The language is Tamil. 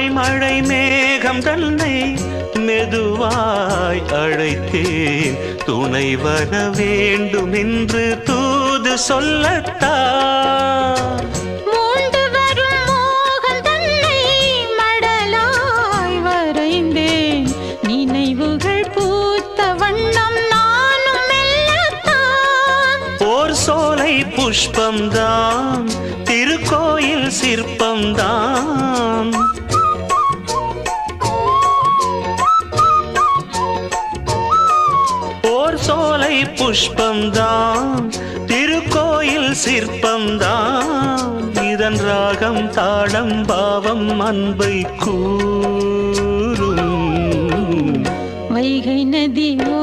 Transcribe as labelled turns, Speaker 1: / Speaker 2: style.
Speaker 1: மாலை மழை மேகம் தன்னை மெதுவாய் அழைத்தேன் துணை வர வேண்டும் என்று தூது சொல்லத்தான்
Speaker 2: மூண்டு வரும் மோகம் தன்னை மடலாய் வரைந்தேன் நினைவுகள் பூத்த வண்ணம் நானும் மெல்லத்தான்
Speaker 1: ஓர் சோலை புஷ்பம்தான் திருக்கோயில் சிற்பம்தான் ஓர் சோலை புஷ்பம்தான் திருக்கோயில் சிற்பம்தான் இதன் ராகம் தாளம் பாவம் அன்பை கூறும்
Speaker 2: வைகை நதி ஓ